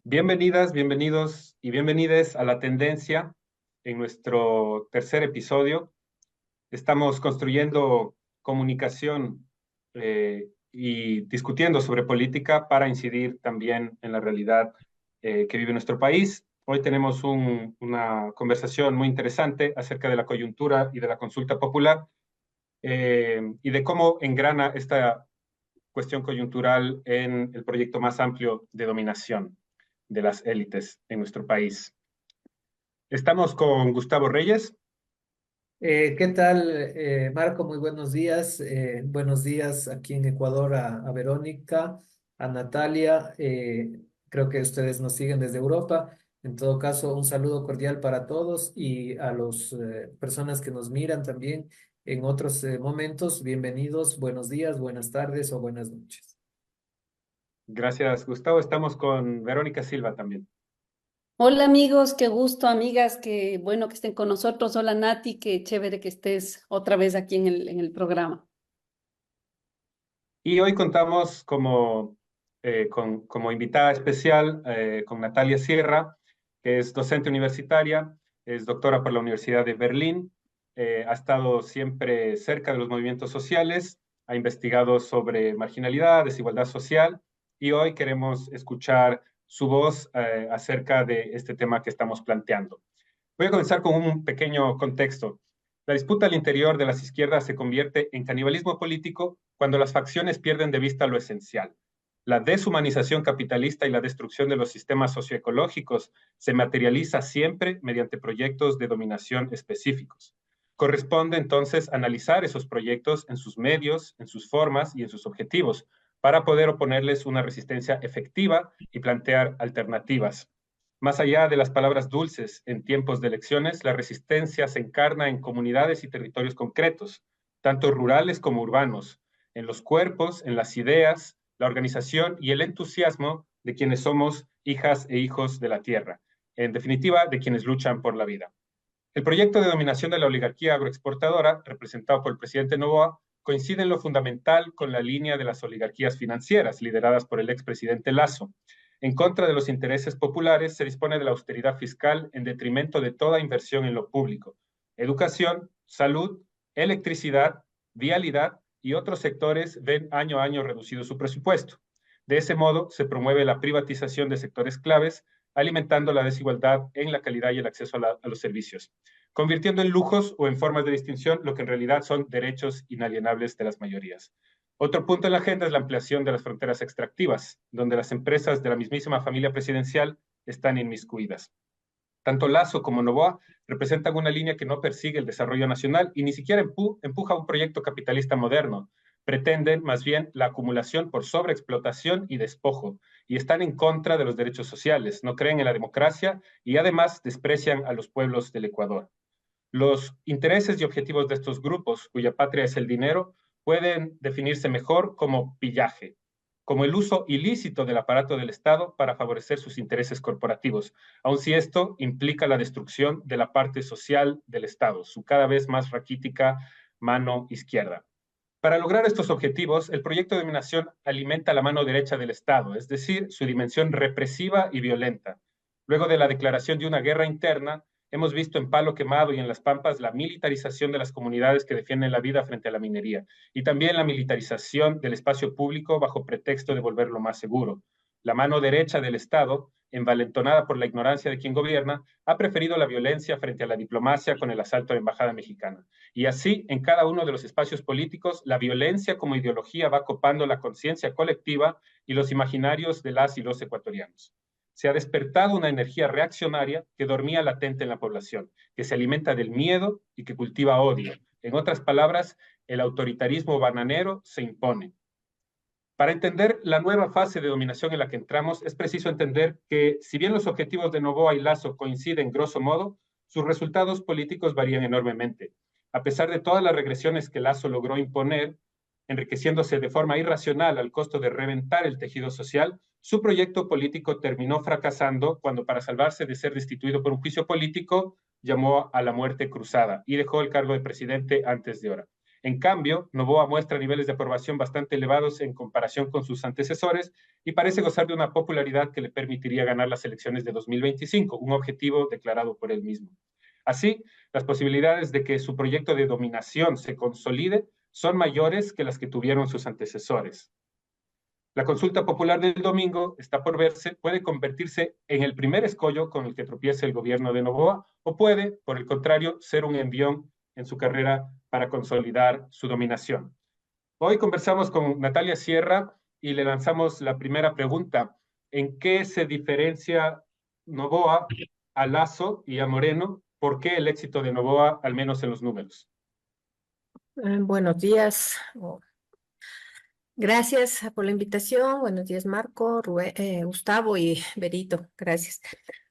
Bienvenidas, bienvenidos y bienvenides a La Tendencia en nuestro tercer episodio. Estamos construyendo comunicación y discutiendo sobre política para incidir también en la realidad que vive nuestro país. Hoy tenemos una conversación muy interesante acerca de la coyuntura y de la consulta popular y de cómo engrana esta cuestión coyuntural en el proyecto más amplio de dominación de las élites en nuestro país. Estamos con Gustavo Reyes. ¿Qué tal, Marco? Muy buenos días. Buenos días aquí en Ecuador a Verónica, a Natalia. Creo que ustedes nos siguen desde Europa. En todo caso, un saludo cordial para todos y a las personas que nos miran también en otros momentos. Bienvenidos, buenos días, buenas tardes o buenas noches. Gracias, Gustavo. Estamos con Verónica Silva también. Hola amigos, qué gusto, amigas, qué bueno que estén con nosotros. Hola Nati, qué chévere que estés otra vez aquí en el programa. Y hoy contamos como invitada especial con Natalia Sierra, que es docente universitaria, es doctora por la Universidad de Berlín, ha estado siempre cerca de los movimientos sociales, ha investigado sobre marginalidad, desigualdad social, y hoy queremos escuchar su voz acerca de este tema que estamos planteando. Voy a comenzar con un pequeño contexto. La disputa al interior de las izquierdas se convierte en canibalismo político cuando las facciones pierden de vista lo esencial. La deshumanización capitalista y la destrucción de los sistemas socioecológicos se materializa siempre mediante proyectos de dominación específicos. Corresponde entonces analizar esos proyectos en sus medios, en sus formas y en sus objetivos para poder oponerles una resistencia efectiva y plantear alternativas. Más allá de las palabras dulces en tiempos de elecciones, la resistencia se encarna en comunidades y territorios concretos, tanto rurales como urbanos, en los cuerpos, en las ideas, la organización y el entusiasmo de quienes somos hijas e hijos de la tierra, en definitiva, de quienes luchan por la vida. El proyecto de dominación de la oligarquía agroexportadora, representado por el presidente Noboa, coincide en lo fundamental con la línea de las oligarquías financieras, lideradas por el expresidente Lasso. En contra de los intereses populares, se dispone de la austeridad fiscal en detrimento de toda inversión en lo público. Educación, salud, electricidad, vialidad y otros sectores ven año a año reducido su presupuesto. De ese modo, se promueve la privatización de sectores claves, alimentando la desigualdad en la calidad y el acceso a los servicios, convirtiendo en lujos o en formas de distinción lo que en realidad son derechos inalienables de las mayorías. Otro punto en la agenda es la ampliación de las fronteras extractivas, donde las empresas de la mismísima familia presidencial están inmiscuidas. Tanto Lasso como Noboa representan una línea que no persigue el desarrollo nacional y ni siquiera empuja un proyecto capitalista moderno. Pretenden más bien la acumulación por sobreexplotación y despojo, y están en contra de los derechos sociales, no creen en la democracia y además desprecian a los pueblos del Ecuador. Los intereses y objetivos de estos grupos, cuya patria es el dinero, pueden definirse mejor como pillaje, como el uso ilícito del aparato del Estado para favorecer sus intereses corporativos, aun si esto implica la destrucción de la parte social del Estado, su cada vez más raquítica mano izquierda. Para lograr estos objetivos, el proyecto de dominación alimenta la mano derecha del Estado, es decir, su dimensión represiva y violenta. Luego de la declaración de una guerra interna, hemos visto en Palo Quemado y en Las Pampas la militarización de las comunidades que defienden la vida frente a la minería y también la militarización del espacio público bajo pretexto de volverlo más seguro. La mano derecha del Estado, envalentonada por la ignorancia de quien gobierna, ha preferido la violencia frente a la diplomacia con el asalto a la embajada mexicana. Y así, en cada uno de los espacios políticos, la violencia como ideología va copando la conciencia colectiva y los imaginarios de las y los ecuatorianos. Se ha despertado una energía reaccionaria que dormía latente en la población, que se alimenta del miedo y que cultiva odio. En otras palabras, el autoritarismo bananero se impone. Para entender la nueva fase de dominación en la que entramos, es preciso entender que, si bien los objetivos de Noboa y Lasso coinciden grosso modo, sus resultados políticos varían enormemente. A pesar de todas las regresiones que Lasso logró imponer, enriqueciéndose de forma irracional al costo de reventar el tejido social, su proyecto político terminó fracasando cuando, para salvarse de ser destituido por un juicio político, llamó a la muerte cruzada y dejó el cargo de presidente antes de hora. En cambio, Noboa muestra niveles de aprobación bastante elevados en comparación con sus antecesores y parece gozar de una popularidad que le permitiría ganar las elecciones de 2025, un objetivo declarado por él mismo. Así, las posibilidades de que su proyecto de dominación se consolide son mayores que las que tuvieron sus antecesores. La consulta popular del domingo está por verse, puede convertirse en el primer escollo con el que tropiece el gobierno de Noboa o puede, por el contrario, ser un envión en su carrera para consolidar su dominación. Hoy conversamos con Natalia Sierra y le lanzamos la primera pregunta. ¿En qué se diferencia Noboa a Lasso y a Moreno? ¿Por qué el éxito de Noboa, al menos en los números? Buenos días. Gracias por la invitación. Buenos días, Marco, Gustavo y Berito. Gracias.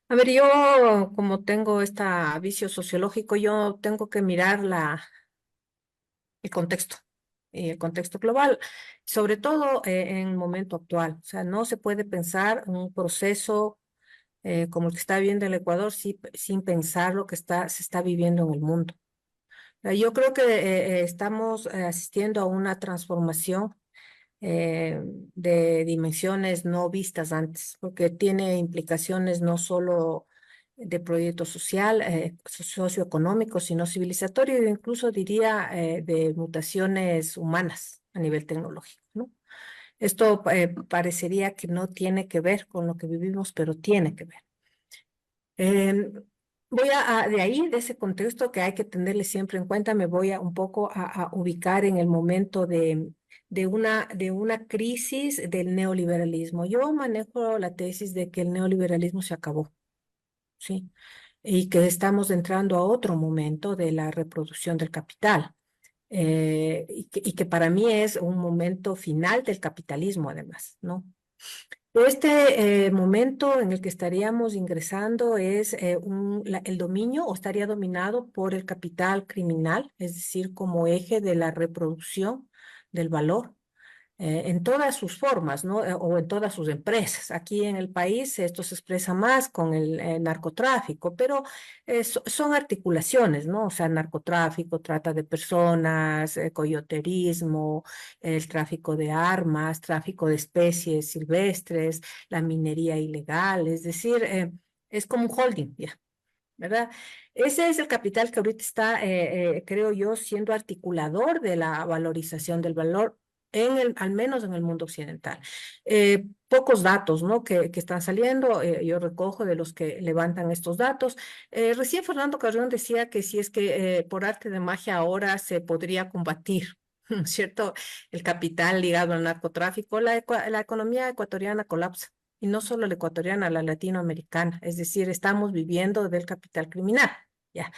A ver, yo como tengo este vicio sociológico, yo tengo que mirar el contexto, y el contexto global, sobre todo en el momento actual. O sea, no se puede pensar un proceso como el que está viviendo el Ecuador sin pensar lo que se está viviendo en el mundo. Yo creo que estamos asistiendo a una transformación de dimensiones no vistas antes, porque tiene implicaciones no solo de proyecto social, socioeconómico, sino civilizatorio e incluso diría de mutaciones humanas a nivel tecnológico, ¿no? Esto parecería que no tiene que ver con lo que vivimos, pero tiene que ver. Voy de ahí, de ese contexto que hay que tenerle siempre en cuenta, me voy un poco a ubicar en el momento de una crisis del neoliberalismo. Yo manejo la tesis de que el neoliberalismo se acabó, ¿sí? Y que estamos entrando a otro momento de la reproducción del capital. Y que para mí es un momento final del capitalismo, además, ¿no? Este momento en el que estaríamos ingresando es el dominio o estaría dominado por el capital criminal, es decir, como eje de la reproducción del valor en todas sus formas, ¿no? O en todas sus empresas. Aquí en el país esto se expresa más con el narcotráfico, pero son articulaciones, ¿no? O sea, narcotráfico, trata de personas, coyoterismo, el tráfico de armas, tráfico de especies silvestres, la minería ilegal, es decir, es como un holding, ya. ¿Verdad? Ese es el capital que ahorita está, creo yo, siendo articulador de la valorización del valor al menos en el mundo occidental. Pocos datos, ¿no? que están saliendo, yo recojo de los que levantan estos datos. Recién Fernando Carrión decía que si es que por arte de magia ahora se podría combatir, ¿no es cierto? El capital ligado al narcotráfico, la economía ecuatoriana colapsa. Y no solo la ecuatoriana, la latinoamericana. Es decir, estamos viviendo del capital criminal. Ya.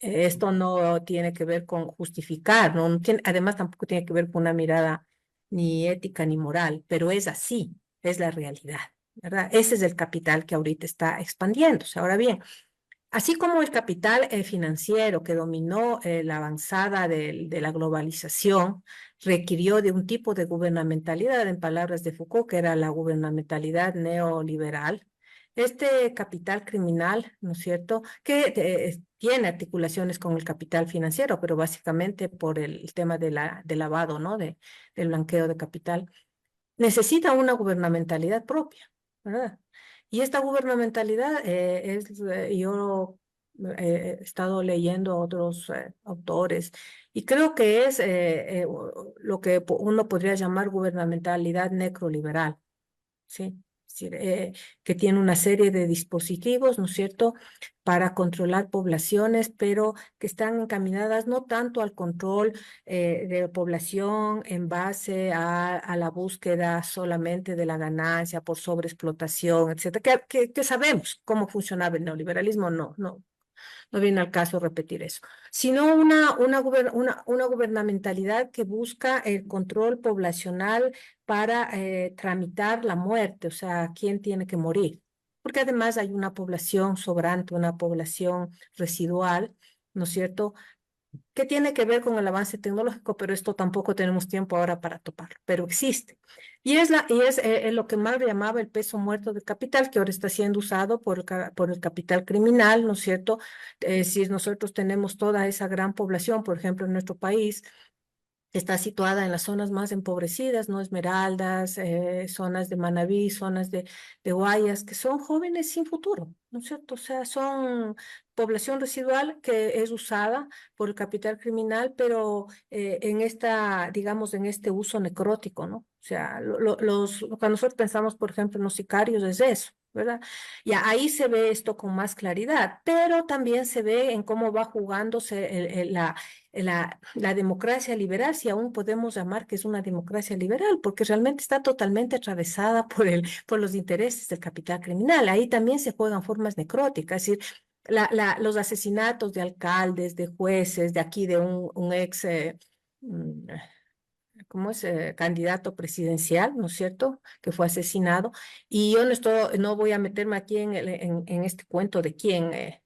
Esto no tiene que ver con justificar, ¿no? Además tampoco tiene que ver con una mirada ni ética ni moral, pero es así, es la realidad, ¿verdad? Ese es el capital que ahorita está expandiéndose. Ahora bien, así como el capital financiero que dominó la avanzada de la globalización requirió de un tipo de gubernamentalidad, en palabras de Foucault, que era la gubernamentalidad neoliberal, este capital criminal, ¿no es cierto?, que tiene articulaciones con el capital financiero, pero básicamente por el tema de lavado, ¿no?, del blanqueo de capital, necesita una gubernamentalidad propia, ¿verdad? Y esta gubernamentalidad yo he estado leyendo a otros autores y creo que es lo que uno podría llamar gubernamentalidad necroliberal, ¿sí? Es decir, que tiene una serie de dispositivos, ¿no es cierto?, para controlar poblaciones, pero que están encaminadas no tanto al control de población en base a la búsqueda solamente de la ganancia por sobreexplotación, etcétera, que sabemos cómo funcionaba el neoliberalismo, no viene al caso repetir eso, sino una gubernamentalidad que busca el control poblacional para tramitar la muerte, o sea, quién tiene que morir. Porque además hay una población sobrante, una población residual, ¿no es cierto?, que tiene que ver con el avance tecnológico, pero esto tampoco tenemos tiempo ahora para toparlo, pero existe. Y es lo que Marx llamaba el peso muerto del capital, que ahora está siendo usado por el capital criminal, ¿no es cierto? Si nosotros tenemos toda esa gran población, por ejemplo, en nuestro país, está situada en las zonas más empobrecidas, ¿no? Esmeraldas, zonas de Manabí, zonas de Guayas, que son jóvenes sin futuro, ¿no es cierto? O sea, son población residual que es usada por el capital criminal, pero en esta, digamos, en este uso necrótico, ¿no? O sea, lo que nosotros pensamos, por ejemplo, en los sicarios es eso, ¿verdad? Ya ahí se ve esto con más claridad, pero también se ve en cómo va jugándose la democracia liberal, si aún podemos llamar que es una democracia liberal, porque realmente está totalmente atravesada por los intereses del capital criminal. Ahí también se juegan formas necróticas, es decir, los asesinatos de alcaldes, de jueces, de aquí de un ex mm, ¿cómo es? Candidato presidencial, ¿no es cierto? Que fue asesinado. Y yo no voy a meterme aquí en este cuento de qué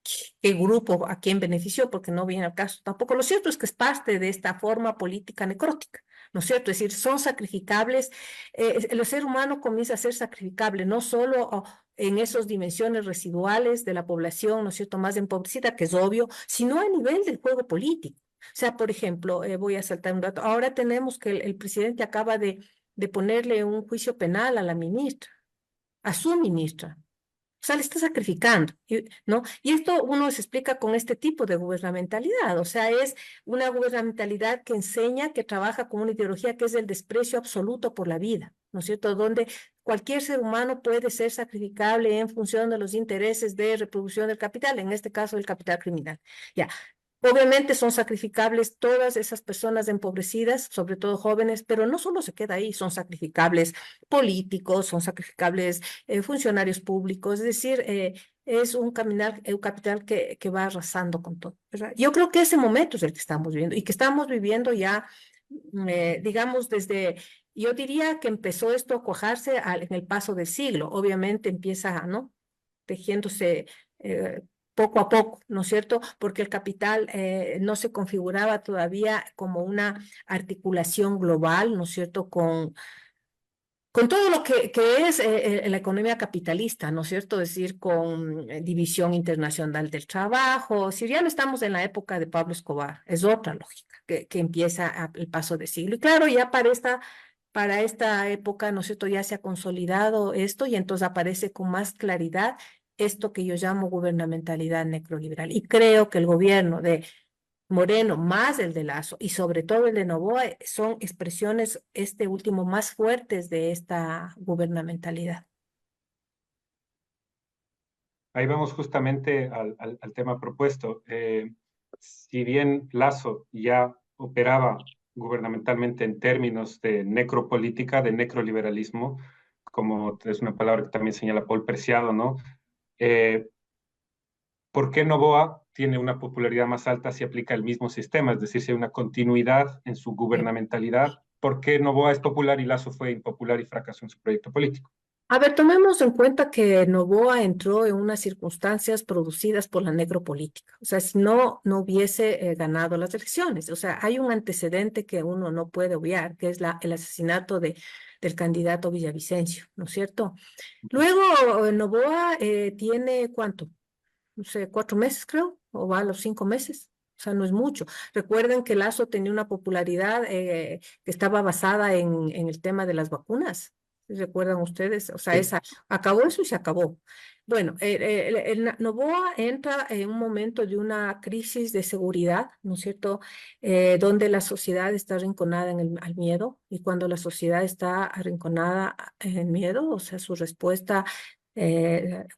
grupo, a quién benefició, porque no viene al caso tampoco. Lo cierto es que es parte de esta forma política necrótica, ¿no es cierto? Es decir, son sacrificables. El ser humano comienza a ser sacrificable, no solo en esas dimensiones residuales de la población, ¿no es cierto?, más empobrecida, que es obvio, sino a nivel del juego político. O sea, por ejemplo, voy a saltar un dato. Ahora tenemos que el presidente acaba de ponerle un juicio penal a la ministra, a su ministra. O sea, le está sacrificando, ¿no? Y esto uno se explica con este tipo de gubernamentalidad. O sea, es una gubernamentalidad que enseña, que trabaja con una ideología que es el desprecio absoluto por la vida, ¿no es cierto? Donde cualquier ser humano puede ser sacrificable en función de los intereses de reproducción del capital, en este caso el capital criminal. Ya, obviamente son sacrificables todas esas personas empobrecidas, sobre todo jóvenes, pero no solo se queda ahí, son sacrificables políticos, son sacrificables funcionarios públicos, es decir, es un capital que va arrasando con todo, ¿verdad? Yo creo que ese momento es el que estamos viviendo y que estamos viviendo ya, digamos, yo diría que empezó esto a cuajarse en el paso del siglo, obviamente empieza, ¿no?, tejiéndose poco a poco, ¿no es cierto? Porque el capital no se configuraba todavía como una articulación global, ¿no es cierto? Con todo lo que es la economía capitalista, ¿no es cierto? Es decir, con división internacional del trabajo. Si ya no estamos en la época de Pablo Escobar, es otra lógica que empieza el paso de siglo. Y claro, ya para esta época, ¿no es cierto?, ya se ha consolidado esto y entonces aparece con más claridad esto que yo llamo gubernamentalidad necroliberal. Y creo que el gobierno de Moreno, más el de Lazo y sobre todo el de Noboa, son expresiones, este último, más fuertes de esta gubernamentalidad. Ahí vamos justamente al tema propuesto. Si bien Lazo ya operaba gubernamentalmente en términos de necropolítica, de necroliberalismo, como es una palabra que también señala Paul Preciado, ¿no? Eh, ¿Por qué Noboa tiene una popularidad más alta si aplica el mismo sistema? Es decir, si hay una continuidad en su gubernamentalidad. ¿Por qué Noboa es popular y Lazo fue impopular y fracasó en su proyecto político? A ver, tomemos en cuenta que Noboa entró en unas circunstancias producidas por la necropolítica. O sea, si no hubiese ganado las elecciones. O sea, hay un antecedente que uno no puede obviar, que es el asesinato del candidato Villavicencio, ¿no es cierto? Luego, Noboa tiene, ¿cuánto? No sé, 4 meses creo, o va a los 5 meses. O sea, no es mucho. Recuerden que Lazo tenía una popularidad que estaba basada en el tema de las vacunas. ¿Sí recuerdan ustedes? O sea, Sí. acabó eso y se acabó. Bueno, Noboa entra en un momento de una crisis de seguridad, ¿no es cierto? Donde la sociedad está arrinconada al miedo, y cuando la sociedad está arrinconada en el miedo, o sea, su respuesta,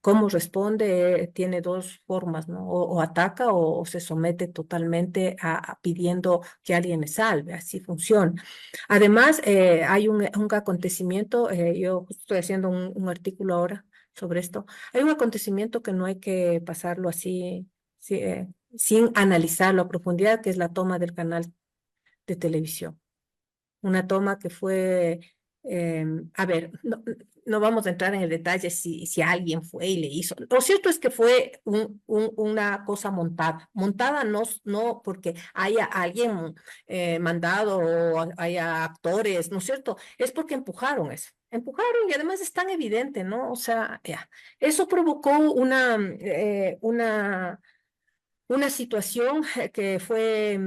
cómo responde, tiene dos formas, ¿no? O ataca o se somete totalmente a pidiendo que alguien le salve, así funciona. Además, hay un acontecimiento, yo justo estoy haciendo un artículo ahora sobre esto. Hay un acontecimiento que no hay que pasarlo así, sin analizarlo a profundidad, que es la toma del canal de televisión. Una toma que fue, a ver, no vamos a entrar en el detalle si alguien fue y le hizo. Lo cierto es que fue una cosa montada. Montada no porque haya alguien mandado o haya actores, ¿no es cierto? Es porque empujaron eso. Empujaron y además es tan evidente, ¿no? O sea, ya. Eso provocó una una situación que fue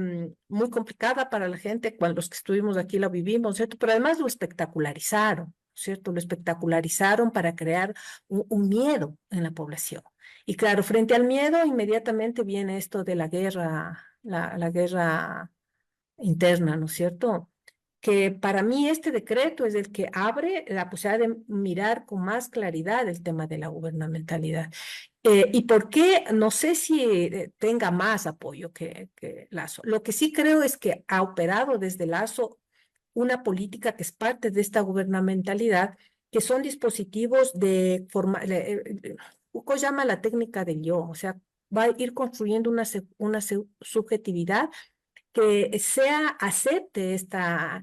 muy complicada para la gente, cuando los que estuvimos aquí la vivimos, ¿cierto? Pero además lo espectacularizaron, ¿cierto? Lo espectacularizaron para crear un miedo en la población. Y claro, frente al miedo, inmediatamente viene esto de la guerra, la guerra interna, ¿no es cierto? Que para mí este decreto es el que abre la posibilidad de mirar con más claridad el tema de la gubernamentalidad. ¿Y por qué? No sé si tenga más apoyo que Lazo. Lo que sí creo es que ha operado desde Lazo una política que es parte de esta gubernamentalidad, que son dispositivos de forma, Foucault llama la técnica del yo, o sea, va a ir construyendo una subjetividad que acepte esta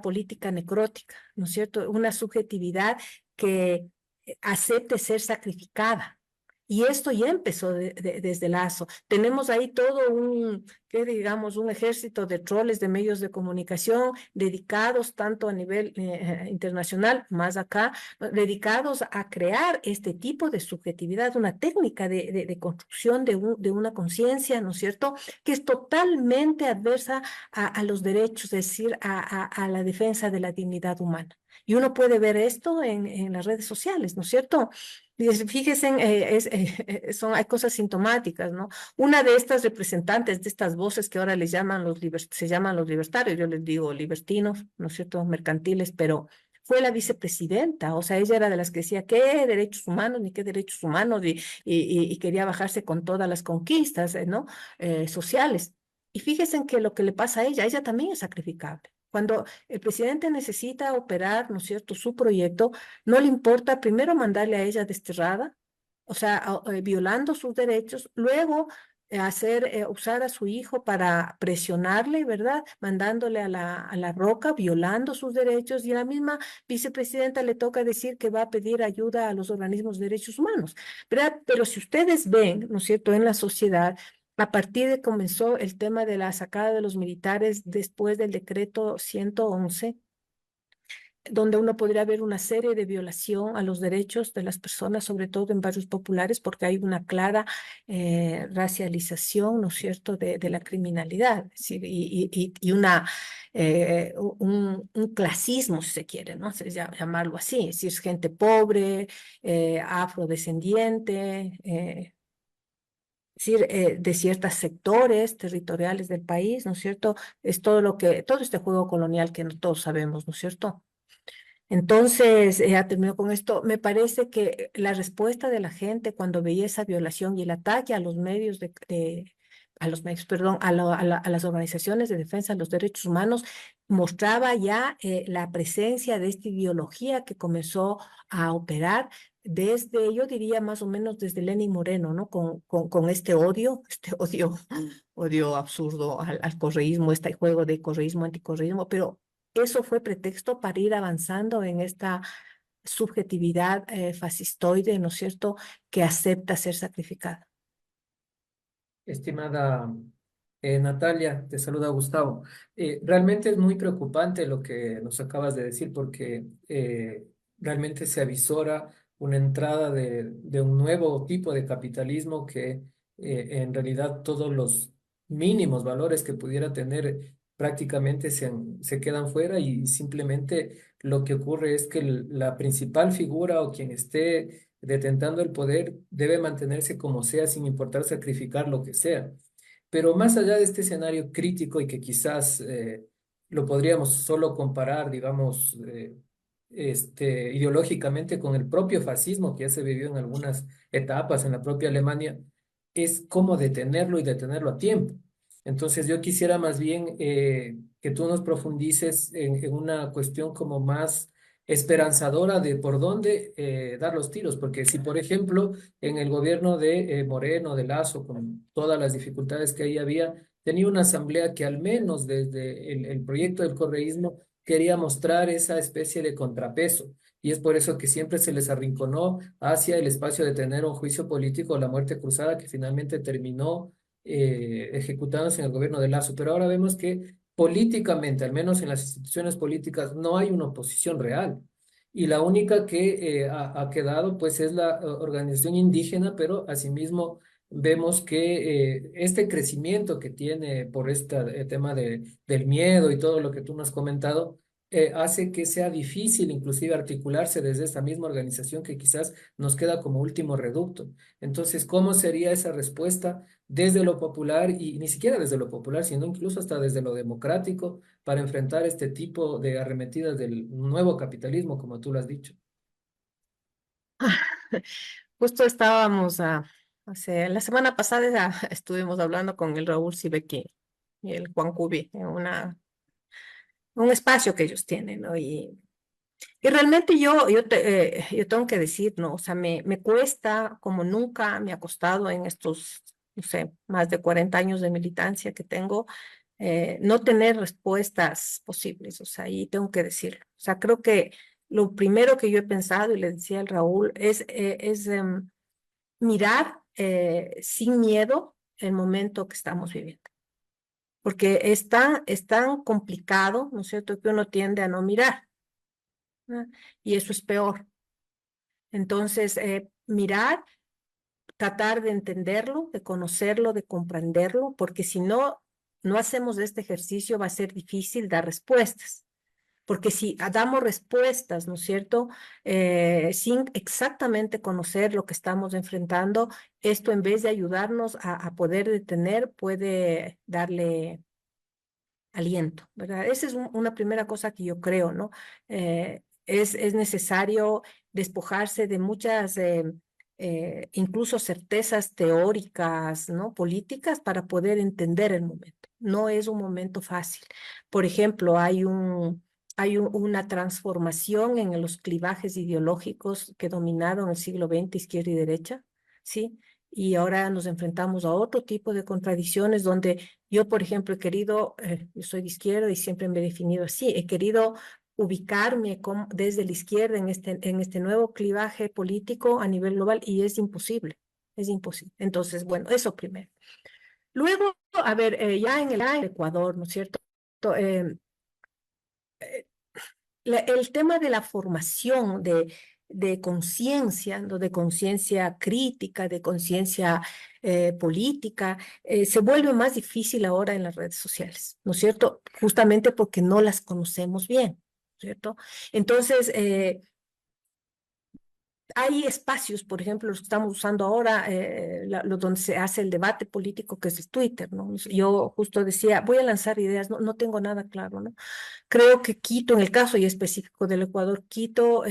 política necrótica, ¿no es cierto? Una subjetividad que acepte ser sacrificada. Y esto ya empezó desde Lazo. Tenemos ahí todo que digamos, un ejército de troles de medios de comunicación dedicados tanto a nivel internacional, más acá, dedicados a crear este tipo de subjetividad, una técnica de construcción de una conciencia, ¿no es cierto?, que es totalmente adversa a los derechos, es decir, a la defensa de la dignidad humana. Y uno puede ver esto en las redes sociales, ¿no es cierto? Fíjense, hay cosas sintomáticas, ¿no? Una de estas representantes de estas voces que ahora se llaman los libertarios, yo les digo libertinos, ¿no es cierto?, mercantiles, pero fue la vicepresidenta, o sea, ella era de las que decía, ¿qué derechos humanos, ni qué derechos humanos? Y quería bajarse con todas las conquistas, ¿no? Sociales. Y fíjense que lo que le pasa a ella también es sacrificable. Cuando el presidente necesita operar, ¿no es cierto?, su proyecto, no le importa primero mandarle a ella desterrada, o sea, violando sus derechos, luego usar a su hijo para presionarle, ¿verdad? Mandándole a la roca, violando sus derechos, y a la misma vicepresidenta le toca decir que va a pedir ayuda a los organismos de derechos humanos, ¿verdad? Pero si ustedes ven, ¿no es cierto?, en la sociedad, a partir de comenzó el tema de la sacada de los militares después del decreto 111, donde uno podría ver una serie de violación a los derechos de las personas, sobre todo en barrios populares, porque hay una clara racialización, ¿no es cierto?, de la criminalidad, ¿sí? Y un clasismo, si se quiere, ¿no? Llamarlo así, es decir, gente pobre, afrodescendiente, es decir, de ciertos sectores territoriales del país, ¿no es cierto? Es todo este juego colonial que todos sabemos, ¿no es cierto? Entonces, ya termino con esto. Me parece que la respuesta de la gente cuando veía esa violación y el ataque a los medios a los medios, perdón, a las organizaciones de defensa de los derechos humanos, mostraba ya la presencia de esta ideología que comenzó a operar desde, yo diría más o menos desde Lenin Moreno, ¿no? Con este odio absurdo al correísmo, este juego de correísmo, anticorreísmo, pero eso fue pretexto para ir avanzando en esta subjetividad fascistoide, ¿no es cierto?, que acepta ser sacrificada. Estimada Natalia, te saluda Gustavo. Realmente es muy preocupante lo que nos acabas de decir porque realmente se avisora una entrada de un nuevo tipo de capitalismo que en realidad todos los mínimos valores que pudiera tener prácticamente se quedan fuera y simplemente lo que ocurre es que la principal figura o quien esté detentando el poder debe mantenerse como sea sin importar sacrificar lo que sea. Pero más allá de este escenario crítico y que quizás lo podríamos solo comparar, digamos, ideológicamente con el propio fascismo que ya se vivió en algunas etapas en la propia Alemania, es cómo detenerlo y detenerlo a tiempo. Entonces yo quisiera más bien que tú nos profundices en una cuestión como más esperanzadora de por dónde dar los tiros, porque si por ejemplo en el gobierno de Moreno, de Lazo, con todas las dificultades que ahí había, tenía una asamblea que al menos desde el proyecto del correísmo quería mostrar esa especie de contrapeso. Y es por eso que siempre se les arrinconó hacia el espacio de tener un juicio político, la muerte cruzada, que finalmente terminó ejecutándose en el gobierno de Lazo. Pero ahora vemos que políticamente, al menos en las instituciones políticas, no hay una oposición real. Y la única que ha quedado, pues, es la organización indígena, pero asimismo vemos que este crecimiento que tiene por este tema del miedo y todo lo que tú nos has comentado, hace que sea difícil inclusive articularse desde esta misma organización que quizás nos queda como último reducto. Entonces, ¿cómo sería esa respuesta desde lo popular y ni siquiera desde lo popular, sino incluso hasta desde lo democrático para enfrentar este tipo de arremetidas del nuevo capitalismo, como tú lo has dicho? Justo estábamos la semana pasada estuvimos hablando con el Raúl Sibeki y el Juan Cubi en un espacio que ellos tienen, ¿no? Y realmente yo tengo que decir, ¿no? O sea, me cuesta, como nunca me ha costado en estos, no sé, más de 40 años de militancia que tengo, no tener respuestas posibles, o sea, y tengo que decirlo. O sea, creo que lo primero que yo he pensado, y le decía al Raúl, es mirar sin miedo el momento que estamos viviendo. Porque es tan complicado, ¿no es cierto?, que uno tiende a no mirar, ¿no? Y eso es peor. Entonces, mirar, tratar de entenderlo, de conocerlo, de comprenderlo, porque si no, no hacemos este ejercicio, va a ser difícil dar respuestas. Porque si damos respuestas, ¿no es cierto?, sin exactamente conocer lo que estamos enfrentando, esto en vez de ayudarnos a poder detener, puede darle aliento, ¿verdad? Esa es una primera cosa que yo creo, ¿no? Es necesario despojarse de muchas, incluso certezas teóricas, ¿no? Políticas para poder entender el momento. No es un momento fácil. Por ejemplo, una transformación en los clivajes ideológicos que dominaron el siglo XX, izquierda y derecha, ¿sí? Y ahora nos enfrentamos a otro tipo de contradicciones donde yo, por ejemplo, yo soy de izquierda y siempre me he definido así, he querido ubicarme desde la izquierda en este nuevo clivaje político a nivel global y es imposible, es imposible. Entonces, bueno, eso primero. Luego, a ver, ya en el Ecuador, ¿no es cierto? Eh, el tema de la formación de conciencia, ¿no? De conciencia crítica, de conciencia política, se vuelve más difícil ahora en las redes sociales, ¿no es cierto? Justamente porque no las conocemos bien, ¿cierto? Entonces, hay espacios, por ejemplo, los que estamos usando ahora, los donde se hace el debate político, que es el Twitter, ¿no? Yo justo decía, voy a lanzar ideas, no tengo nada claro, ¿no? Creo que Quito, en el caso y específico del Ecuador, Quito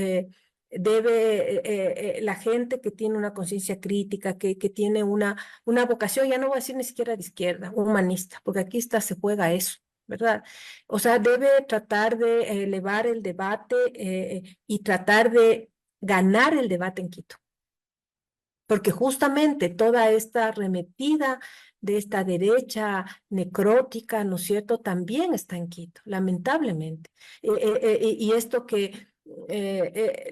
la gente que tiene una conciencia crítica, que tiene una vocación, ya no voy a decir ni siquiera de izquierda, humanista, porque aquí se juega eso, ¿verdad? O sea, debe tratar de elevar el debate y tratar de ganar el debate en Quito. Porque justamente toda esta arremetida de esta derecha necrótica, ¿no es cierto?, también está en Quito, lamentablemente. Y esto que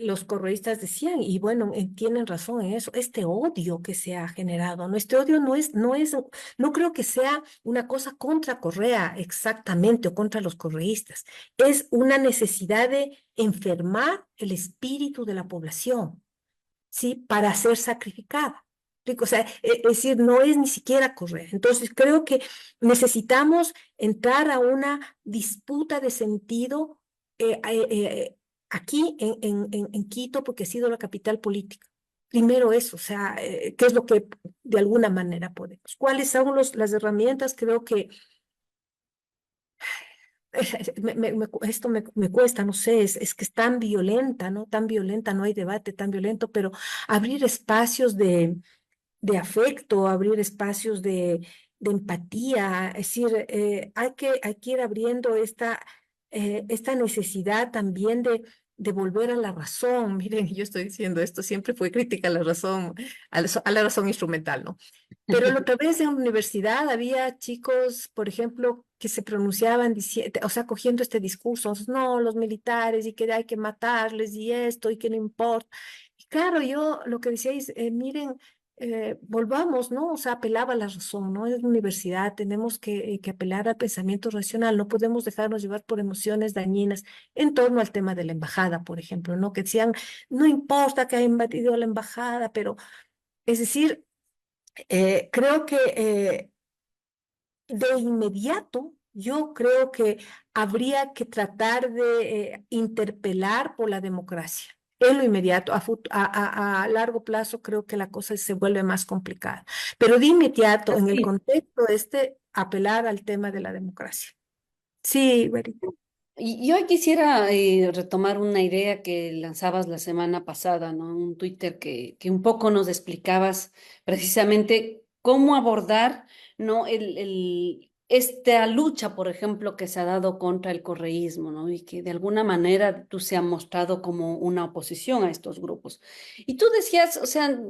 los correístas decían, y bueno, tienen razón en eso, este odio que se ha generado, ¿no? Este odio no creo que sea una cosa contra Correa exactamente o contra los correístas, es una necesidad de enfermar el espíritu de la población. ¿Sí? Para ser sacrificada. O sea, es decir, no es ni siquiera correr. Entonces, creo que necesitamos entrar a una disputa de sentido aquí en Quito, porque ha sido la capital política. Primero eso, o sea, ¿qué es lo que de alguna manera podemos? ¿Cuáles son las herramientas? Creo que esto me cuesta, no sé, es que es tan violenta, ¿no? Tan violenta, no hay debate tan violento, pero abrir espacios de afecto, abrir espacios de empatía, es decir, hay que ir abriendo esta necesidad también de volver a la razón. Miren, yo estoy diciendo esto, siempre fue crítica a la razón, a la razón instrumental, ¿no? Pero la otra vez en la universidad había chicos, por ejemplo, que se pronunciaban, o sea, cogiendo este discurso, no, los militares y que hay que matarles y esto y que no importa. Y claro, yo lo que decía es, miren, volvamos, ¿no? O sea, apelaba a la razón, ¿no? Es la universidad, tenemos que apelar al pensamiento racional, no podemos dejarnos llevar por emociones dañinas en torno al tema de la embajada, por ejemplo, ¿no? Que decían, no importa que haya invadido la embajada, pero, es decir, Creo que de inmediato, yo creo que habría que tratar de interpelar por la democracia. En lo inmediato, a largo plazo creo que la cosa se vuelve más complicada. Pero de inmediato, en el Sí. contexto apelar al tema de la democracia. Sí, Berita. Y hoy quisiera retomar una idea que lanzabas la semana pasada, ¿no? Un Twitter que un poco nos explicabas precisamente cómo abordar, ¿no? Esta lucha, por ejemplo, que se ha dado contra el correísmo, ¿no? Y que de alguna manera tú se ha mostrado como una oposición a estos grupos. Y tú decías, o sea,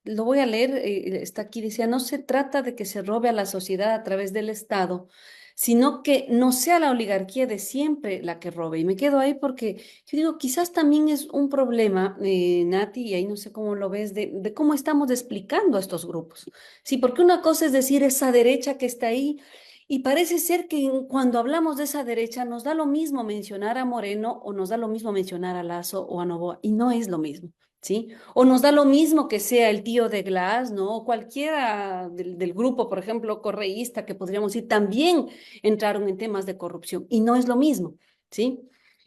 lo voy a leer, está aquí, decía, no se trata de que se robe a la sociedad a través del Estado, sino que no sea la oligarquía de siempre la que robe. Y me quedo ahí porque yo digo, quizás también es un problema, Nati, y ahí no sé cómo lo ves, de cómo estamos explicando a estos grupos. Sí, porque una cosa es decir esa derecha que está ahí, y parece ser que cuando hablamos de esa derecha nos da lo mismo mencionar a Moreno o nos da lo mismo mencionar a Lazo o a Noboa, y no es lo mismo. ¿Sí? O nos da lo mismo que sea el tío de Glass, ¿no? O cualquiera del grupo, por ejemplo, correísta, que podríamos decir, también entraron en temas de corrupción y no es lo mismo, ¿sí?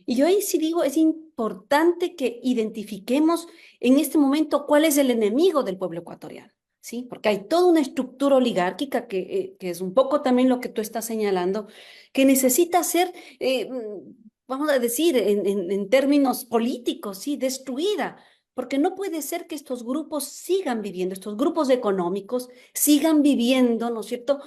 Y yo ahí sí digo, es importante que identifiquemos en este momento cuál es el enemigo del pueblo ecuatoriano, ¿sí? Porque hay toda una estructura oligárquica que es un poco también lo que tú estás señalando, que necesita ser, vamos a decir, en términos políticos, ¿sí? Destruida. Porque no puede ser que estos grupos sigan viviendo, estos grupos económicos sigan viviendo, ¿no es cierto?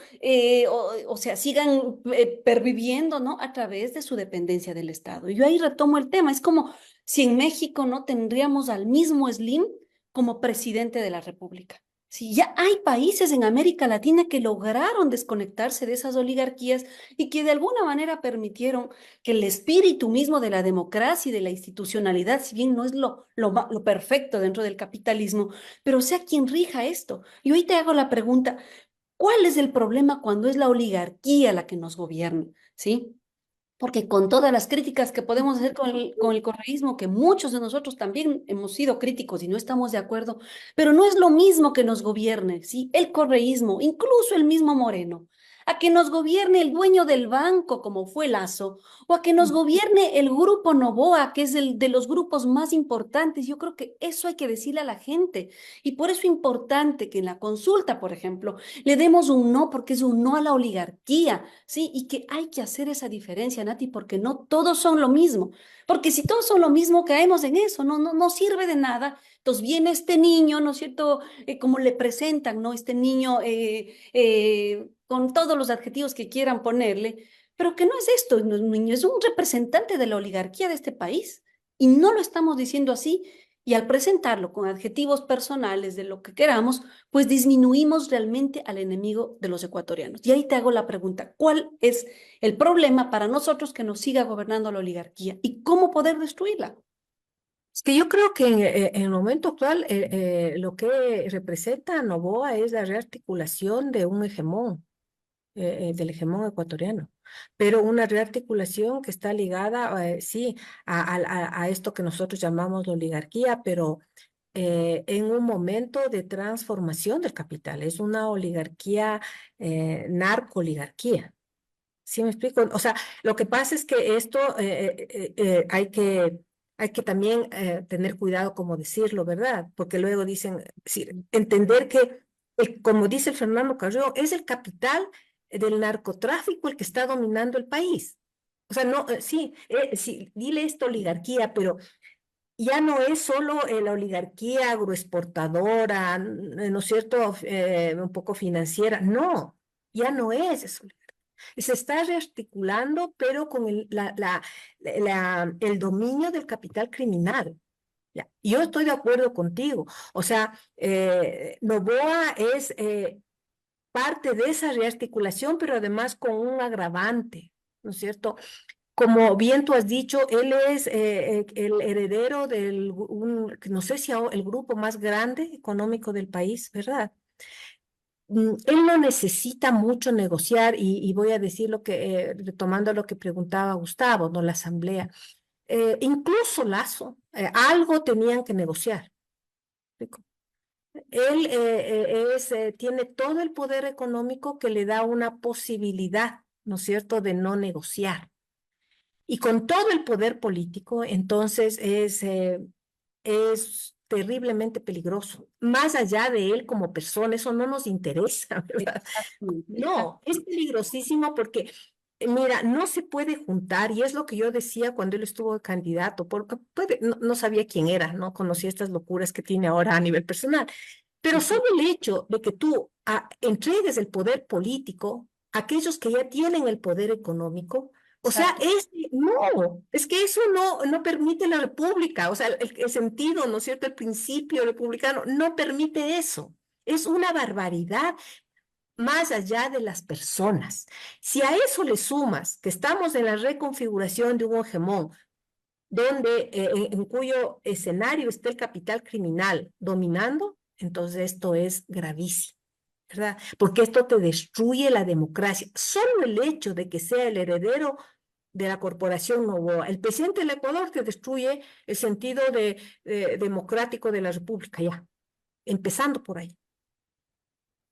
O sea, sigan perviviendo, ¿no? A través de su dependencia del Estado. Y yo ahí retomo el tema, es como si en México no tendríamos al mismo Slim como presidente de la República. Si ya hay países en América Latina que lograron desconectarse de esas oligarquías y que de alguna manera permitieron que el espíritu mismo de la democracia y de la institucionalidad, si bien no es lo perfecto dentro del capitalismo, pero sea quien rija esto. Y hoy te hago la pregunta, ¿cuál es el problema cuando es la oligarquía la que nos gobierna? ¿Sí? Porque con todas las críticas que podemos hacer con el correísmo, que muchos de nosotros también hemos sido críticos y no estamos de acuerdo, pero no es lo mismo que nos gobierne, ¿sí? El correísmo, incluso el mismo Moreno, a que nos gobierne el dueño del banco, como fue Lazo, o a que nos gobierne el grupo Noboa, que es el de los grupos más importantes. Yo creo que eso hay que decirle a la gente. Y por eso es importante que en la consulta, por ejemplo, le demos un no, porque es un no a la oligarquía, ¿sí? Y que hay que hacer esa diferencia, Nati, porque no todos son lo mismo. Porque si todos son lo mismo, caemos en eso, no sirve de nada. Entonces viene este niño, ¿no es cierto? Como le presentan, ¿no? Este niño con todos los adjetivos que quieran ponerle, pero que no es esto, no es un niño, es un representante de la oligarquía de este país. Y no lo estamos diciendo así. Y al presentarlo con adjetivos personales de lo que queramos, pues disminuimos realmente al enemigo de los ecuatorianos. Y ahí te hago la pregunta, ¿cuál es el problema para nosotros que nos siga gobernando la oligarquía y cómo poder destruirla? Es que yo creo que en el momento actual lo que representa Noboa es la rearticulación de un hegemón, del hegemón ecuatoriano, pero una rearticulación que está ligada, sí, a esto que nosotros llamamos la oligarquía, pero en un momento de transformación del capital. Es una oligarquía, narco-oligarquía. ¿Sí me explico? O sea, lo que pasa es que esto hay que también tener cuidado como decirlo, ¿verdad? Porque luego dicen, sí, entender que, como dice Fernando Carrillo, es el capital del narcotráfico el que está dominando el país. O sea, no, sí, dile esto oligarquía, pero ya no es solo la oligarquía agroexportadora, ¿no es cierto? Un poco financiera, no, ya no es eso. Se está rearticulando, pero con el dominio del capital criminal. ¿Ya? Yo estoy de acuerdo contigo. O sea, Noboa es parte de esa rearticulación, pero además con un agravante, ¿no es cierto? Como bien tú has dicho, él es el heredero no sé si el grupo más grande económico del país, ¿verdad? Él no necesita mucho negociar y voy a decir lo que, retomando lo que preguntaba Gustavo, ¿no? La asamblea. Incluso Lazo, algo tenían que negociar. ¿Explico? Él tiene todo el poder económico que le da una posibilidad, ¿no es cierto?, de no negociar. Y con todo el poder político, entonces es terriblemente peligroso. Más allá de él como persona, eso no nos interesa, ¿verdad? Exactamente, No, es peligrosísimo porque, mira, no se puede juntar, y es lo que yo decía cuando él estuvo de candidato, porque no sabía quién era, no conocía estas locuras que tiene ahora a nivel personal, pero solo el hecho de que tú entregues el poder político a aquellos que ya tienen el poder económico, o sea, exacto. no, es que eso no permite la república, o sea, el sentido, ¿no es cierto?, el principio republicano no permite eso. Es una barbaridad más allá de las personas. Si a eso le sumas que estamos en la reconfiguración de un hegemón, donde, en cuyo escenario está el capital criminal dominando, entonces esto es gravísimo, ¿verdad? Porque esto te destruye la democracia. Solo el hecho de que sea el heredero de la corporación Novoa, el presidente del Ecuador, te destruye el sentido democrático de la república, ya, empezando por ahí.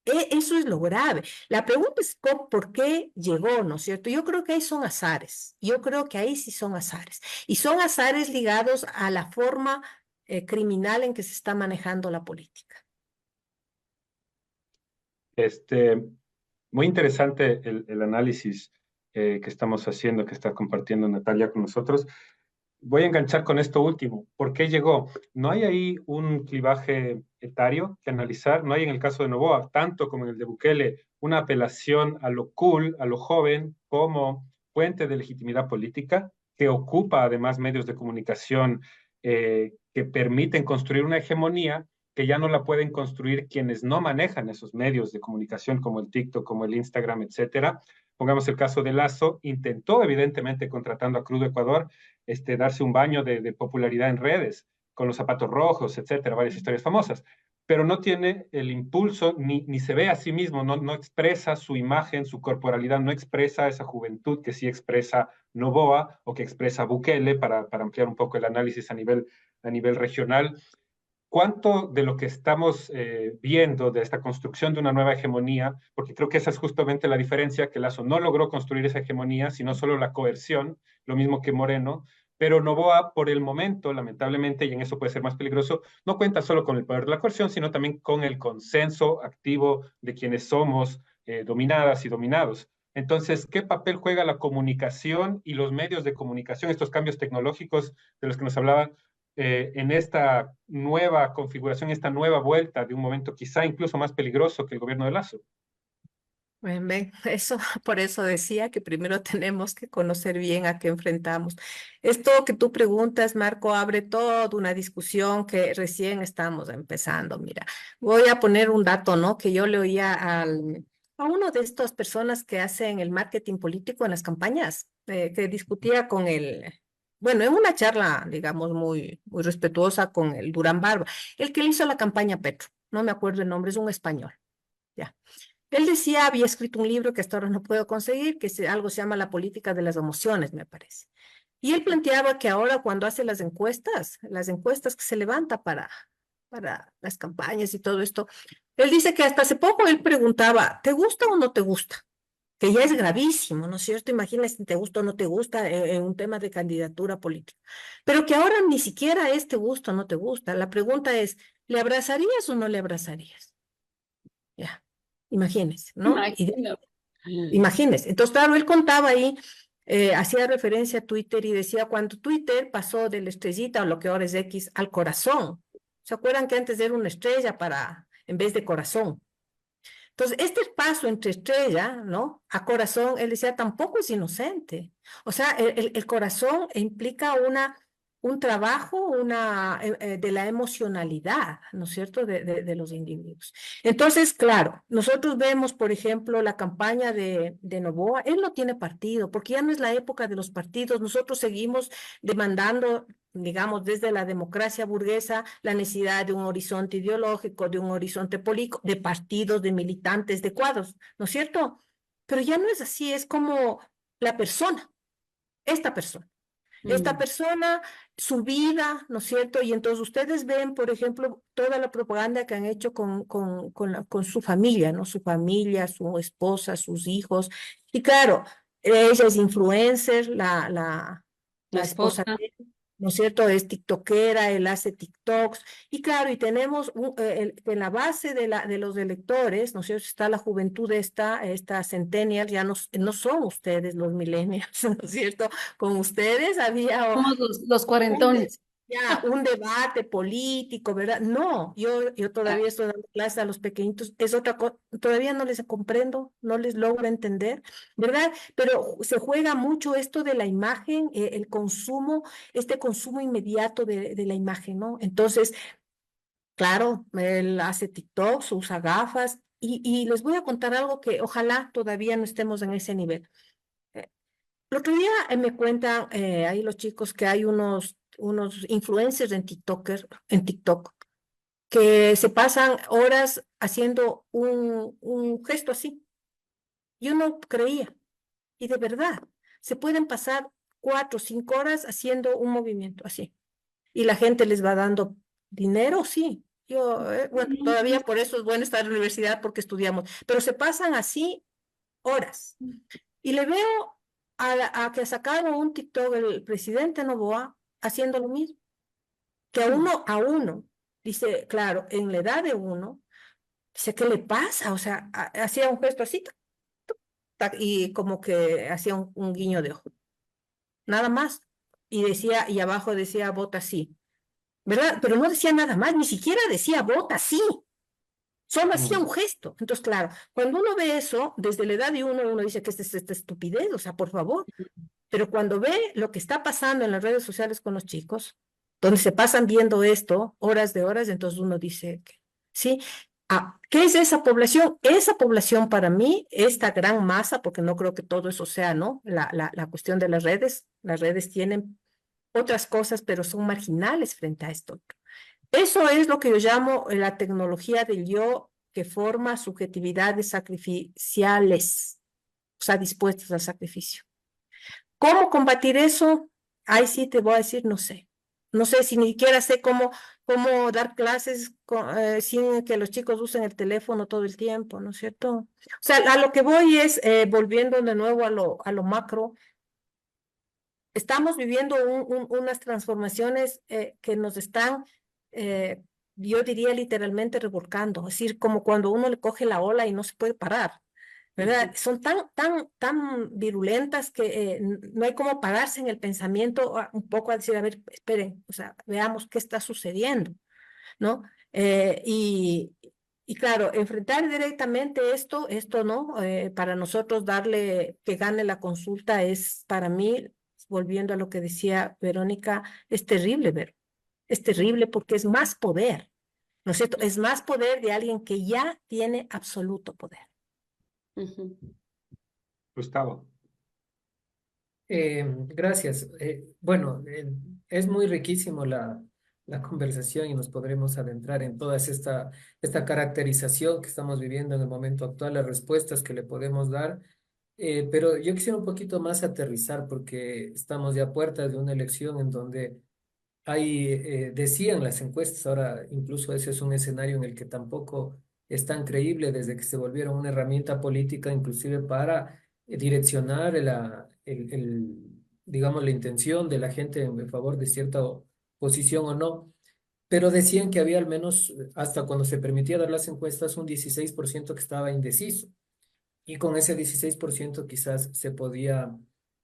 Eso es lo grave. La pregunta es por qué llegó, ¿no es cierto? Yo creo que ahí son azares. Yo creo que ahí sí son azares. Y son azares ligados a la forma criminal en que se está manejando la política. Este, Muy interesante el análisis que estamos haciendo, que está compartiendo Natalia con nosotros. Voy a enganchar con esto último. ¿Por qué llegó? No hay ahí un clivaje etario que analizar. No hay en el caso de Noboa, tanto como en el de Bukele, una apelación a lo cool, a lo joven, como fuente de legitimidad política, que ocupa además medios de comunicación que permiten construir una hegemonía que ya no la pueden construir quienes no manejan esos medios de comunicación como el TikTok, como el Instagram, etcétera. Pongamos el caso de Lazo, intentó evidentemente contratando a Crudo Ecuador, darse un baño de popularidad en redes, con los zapatos rojos, etcétera, varias historias famosas, pero no tiene el impulso, ni se ve a sí mismo, no expresa su imagen, su corporalidad, no expresa esa juventud que sí expresa Noboa o que expresa Bukele, para ampliar un poco el análisis a nivel regional. ¿Cuánto de lo que estamos viendo de esta construcción de una nueva hegemonía, porque creo que esa es justamente la diferencia, que Lazo no logró construir esa hegemonía, sino solo la coerción, lo mismo que Moreno, pero Noboa por el momento, lamentablemente, y en eso puede ser más peligroso, no cuenta solo con el poder de la coerción, sino también con el consenso activo de quienes somos dominadas y dominados. Entonces, ¿qué papel juega la comunicación y los medios de comunicación, estos cambios tecnológicos de los que nos hablaban, en esta nueva configuración, esta nueva vuelta de un momento quizá incluso más peligroso que el gobierno de Lazo? Ven, eso, por eso decía que primero tenemos que conocer bien a qué enfrentamos. Esto que tú preguntas, Marco, abre toda una discusión que recién estamos empezando. Mira, voy a poner un dato, ¿no? Que yo le oía a uno de estas personas que hacen el marketing político en las campañas, que discutía con bueno, en una charla, digamos, muy respetuosa con el Durán Barba, el que le hizo la campaña a Petro, no me acuerdo el nombre, es un español, ya. Él decía, había escrito un libro que hasta ahora no puedo conseguir, que algo se llama La política de las emociones, me parece. Y él planteaba que ahora cuando hace las encuestas que se levanta para las campañas y todo esto, él dice que hasta hace poco él preguntaba, ¿te gusta o no te gusta? Que ya es gravísimo, ¿no es cierto? Imagínate si te gusta o no te gusta en un tema de candidatura política. Pero que ahora ni siquiera es te gusta o no te gusta. La pregunta es, ¿le abrazarías o no le abrazarías? Ya, imagínense, ¿no? Imagino. Imagínense. Entonces, claro, él contaba ahí, hacía referencia a Twitter y decía cuando Twitter pasó de la estrellita o lo que ahora es X al corazón. ¿Se acuerdan que antes era una estrella en vez de corazón? Entonces, este paso entre estrella, ¿no? A corazón, él decía, tampoco es inocente. O sea, el corazón implica un trabajo de la emocionalidad, ¿no es cierto?, de los individuos. Entonces, claro, nosotros vemos, por ejemplo, la campaña de Noboa, él no tiene partido, porque ya no es la época de los partidos, nosotros seguimos demandando, digamos, desde la democracia burguesa, la necesidad de un horizonte ideológico, de un horizonte político, de partidos, de militantes, de cuadros, ¿no es cierto? Pero ya no es así, es como la persona, esta persona. Esta Mm. persona, su vida, ¿no es cierto? Y entonces ustedes ven, por ejemplo, toda la propaganda que han hecho con su familia, ¿no? Su familia, su esposa, sus hijos. Y claro, ella es influencer, La la esposa. esposa de él, ¿no es cierto? Es tiktokera, él hace TikToks. Y claro, y tenemos en la base de los electores, ¿no es cierto? Está la juventud esta centennial, ya no son ustedes los millennials, ¿no es cierto? Con ustedes había Somos los un, cuarentones. un debate político, ¿verdad? No, yo todavía estoy dando clases a los pequeñitos, es otra cosa, todavía no les comprendo, no les logro entender, ¿verdad? Pero se juega mucho esto de la imagen, el consumo, este consumo inmediato de la imagen, ¿no? Entonces, claro, él hace TikToks, usa gafas, y les voy a contar algo que ojalá todavía no estemos en ese nivel. Eh, el otro día me cuentan ahí los chicos que hay unos influencers en TikTok que se pasan horas haciendo un gesto así. Yo no creía. Y de verdad, se pueden pasar 4 o 5 horas haciendo un movimiento así. Y la gente les va dando dinero, sí. Yo, bueno, todavía por eso es bueno estar en la universidad porque estudiamos, pero se pasan así horas. Y le veo a que sacaron un TikTok el presidente Noboa haciendo lo mismo, que a uno, dice, claro, en la edad de uno, dice, ¿qué le pasa? O sea, hacía un gesto así, tac, tac, y como que hacía un guiño de ojo, nada más. Y decía, y abajo decía, vota sí, ¿verdad? Pero no decía nada más, ni siquiera decía, vota sí. Solo hacía un gesto. Entonces, claro, cuando uno ve eso, desde la edad de uno dice que es esta estupidez, o sea, por favor. Pero cuando ve lo que está pasando en las redes sociales con los chicos, donde se pasan viendo esto horas de horas, entonces uno dice, ¿sí? ¿Qué es esa población? Esa población para mí, esta gran masa, porque no creo que todo eso sea, ¿no? La cuestión de las redes tienen otras cosas, pero son marginales frente a esto. Eso es lo que yo llamo la tecnología del yo que forma subjetividades sacrificiales, o sea, dispuestas al sacrificio. ¿Cómo combatir eso? Ahí sí te voy a decir, no sé. No sé si ni siquiera sé cómo dar clases sin que los chicos usen el teléfono todo el tiempo, ¿no es cierto? O sea, a lo que voy es, volviendo de nuevo a lo macro, estamos viviendo unas transformaciones que nos están, eh, yo diría literalmente revolcando, es decir, como cuando uno le coge la ola y no se puede parar. ¿Verdad? Son tan virulentas que no hay como pararse en el pensamiento un poco a decir, a ver, esperen, o sea, veamos qué está sucediendo, ¿no? Y claro, enfrentar directamente esto, ¿no? Para nosotros darle que gane la consulta es, para mí, volviendo a lo que decía Verónica, es terrible, ver, es terrible porque es más poder, ¿no es cierto? Es más poder de alguien que ya tiene absoluto poder. Ujú. Gustavo. Gracias. Bueno, es muy riquísimo la conversación y nos podremos adentrar en toda esta caracterización que estamos viviendo en el momento actual, las respuestas que le podemos dar. Pero yo quisiera un poquito más aterrizar porque estamos ya a puertas de una elección en donde hay, decían las encuestas, ahora incluso ese es un escenario en el que tampoco es tan creíble desde que se volvieron una herramienta política inclusive para direccionar digamos, la intención de la gente en favor de cierta posición o no. Pero decían que había al menos, hasta cuando se permitía dar las encuestas, un 16% que estaba indeciso. Y con ese 16% quizás se podía